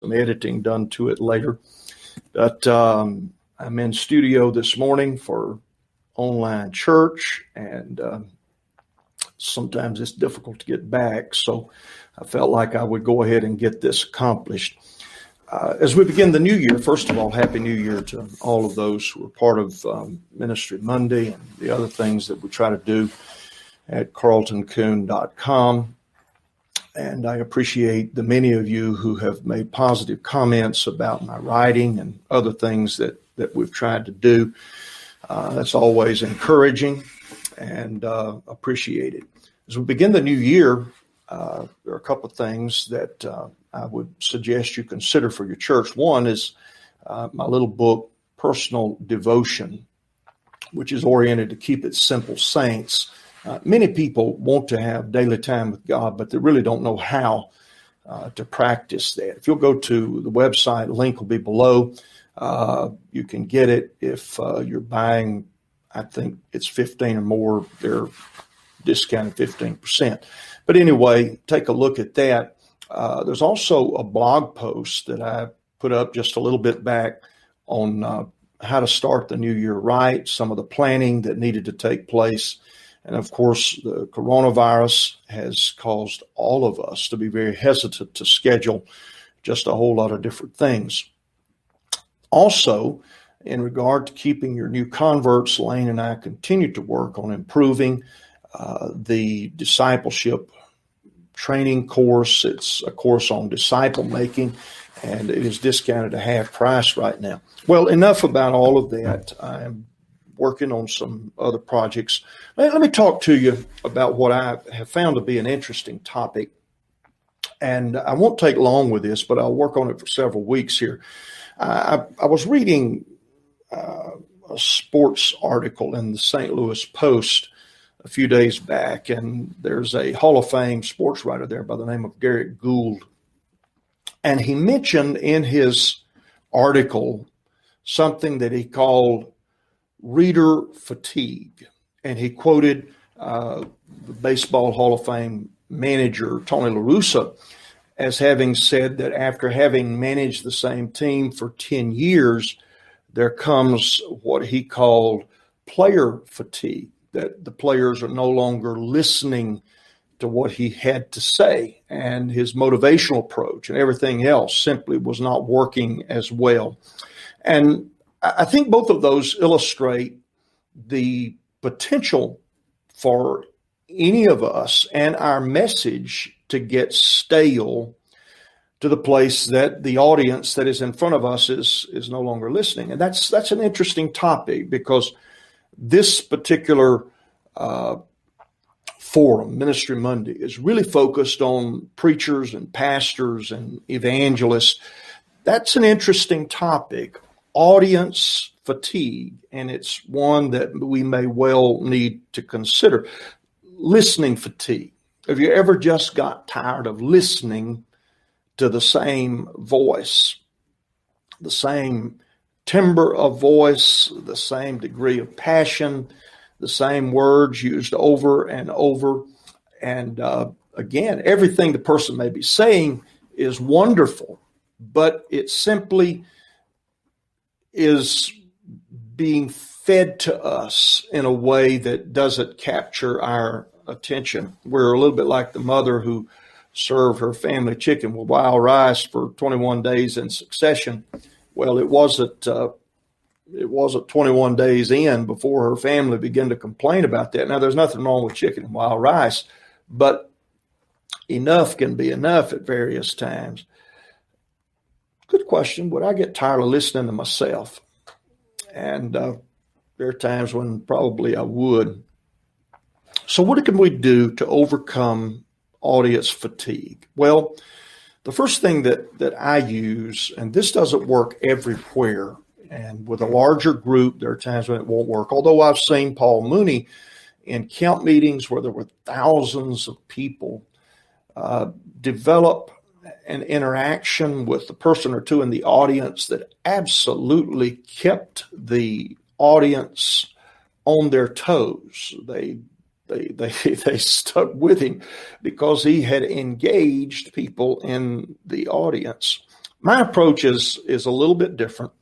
some editing done to it later. But I'm in studio this morning for online church, and sometimes it's difficult to get back. So I felt like I would go ahead and get this accomplished. As we begin the new year, first of all, Happy New Year to all of those who are part of Ministry Monday and the other things that we try to do at CarltonCoon.com. And I appreciate the many of you who have made positive comments about my writing and other things that we've tried to do. That's always encouraging and appreciated. As we begin the new year, there are a couple of things that I would suggest you consider for your church. One is my little book, Personal Devotion, which is oriented to keep it simple, saints. Many people want to have daily time with God, but they really don't know how to practice that. If you'll go to the website, link will be below. You can get it if you're buying, I think it's 15 or more, they're discounted 15%. But anyway, take a look at that. There's also a blog post that I put up just a little bit back on how to start the new year right, some of the planning that needed to take place. And of course, the coronavirus has caused all of us to be very hesitant to schedule just a whole lot of different things. Also, in regard to keeping your new converts, Lane and I continue to work on improving the discipleship training course. It's a course on disciple making, and it is discounted to half price right now. Well, enough about all of that. I'm working on some other projects. Let me talk to you about what I have found to be an interesting topic. And I won't take long with this, but I'll work on it for several weeks here. I was reading a sports article in the St. Louis Post a few days back, and there's a Hall of Fame sports writer there by the name of Garrett Gould. And he mentioned in his article something that he called reader fatigue. And he quoted the Baseball Hall of Fame manager, Tony La Russa, as having said that after having managed the same team for 10 years, there comes what he called player fatigue, that the players are no longer listening to what he had to say, and his motivational approach and everything else simply was not working as well. And I think both of those illustrate the potential for any of us and our message to get stale to the place that the audience that is in front of us is no longer listening. And that's an interesting topic, because this particular forum, Ministry Monday, is really focused on preachers and pastors and evangelists. That's an interesting topic. Audience fatigue, and it's one that we may well need to consider. Listening fatigue. Have you ever just got tired of listening to the same voice, the same timbre of voice, the same degree of passion, the same words used over and over? And again, everything the person may be saying is wonderful, but it simply is being fed to us in a way that doesn't capture our attention. We're a little bit like the mother who served her family chicken with wild rice for 21 days in succession. Well, it wasn't 21 days in before her family began to complain about that. Now, there's nothing wrong with chicken and wild rice, but enough can be enough at various times. Good question. Would I get tired of listening to myself? And there are times when probably I would. So what can we do to overcome audience fatigue? Well, the first thing that I use, and this doesn't work everywhere, and with a larger group, there are times when it won't work. Although I've seen Paul Mooney in camp meetings where there were thousands of people develop an interaction with a person or two in the audience that absolutely kept the audience on their toes. They stuck with him because he had engaged people in the audience. My approach is a little bit different.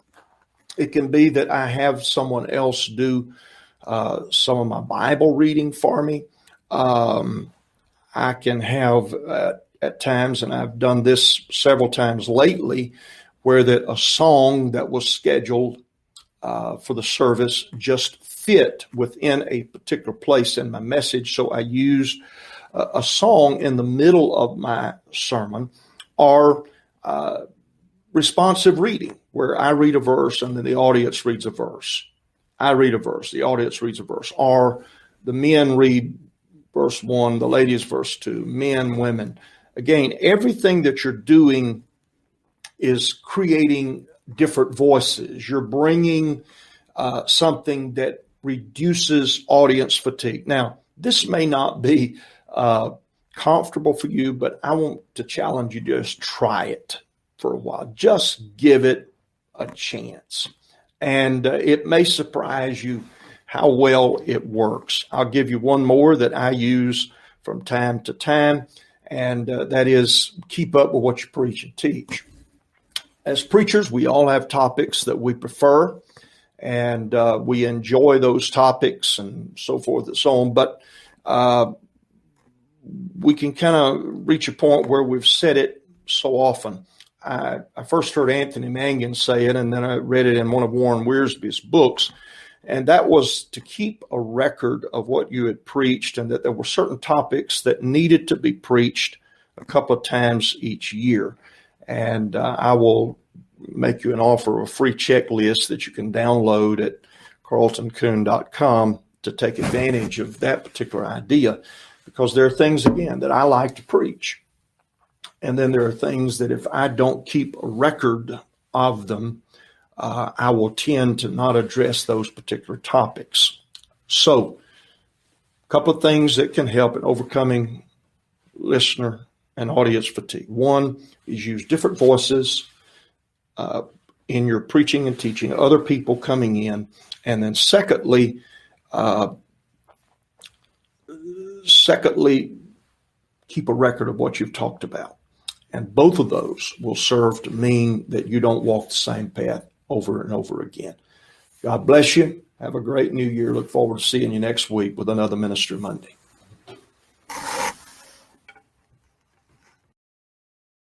It can be that I have someone else do some of my Bible reading for me. I can have at times, and I've done this several times lately, where that a song that was scheduled for the service just fit within a particular place in my message. So I used a song in the middle of my sermon, or responsive reading, where I read a verse and then the audience reads a verse. I read a verse, the audience reads a verse, or the men read verse 1, the ladies verse 2, men, women. Again, everything that you're doing is creating different voices. You're bringing something that reduces audience fatigue. Now, this may not be comfortable for you, but I want to challenge you to just try it for a while. Just give it a chance. And it may surprise you how well it works. I'll give you one more that I use from time to time, and that is keep up with what you preach and teach. As preachers, we all have topics that we prefer, and we enjoy those topics and so forth and so on. But we can kind of reach a point where we've said it so often. I first heard Anthony Mangan say it, and then I read it in one of Warren Wiersbe's books. And that was to keep a record of what you had preached, and that there were certain topics that needed to be preached a couple of times each year. And I will make you an offer of a free checklist that you can download at carltoncoon.com to take advantage of that particular idea, because there are things, again, that I like to preach. And then there are things that if I don't keep a record of them, I will tend to not address those particular topics. So, a couple of things that can help in overcoming listener and audience fatigue. One is use different voices in your preaching and teaching, other people coming in. And then secondly, keep a record of what you've talked about. And both of those will serve to mean that you don't walk the same path over and over again. God bless you. Have a great new year. Look forward to seeing you next week with another Ministry Monday.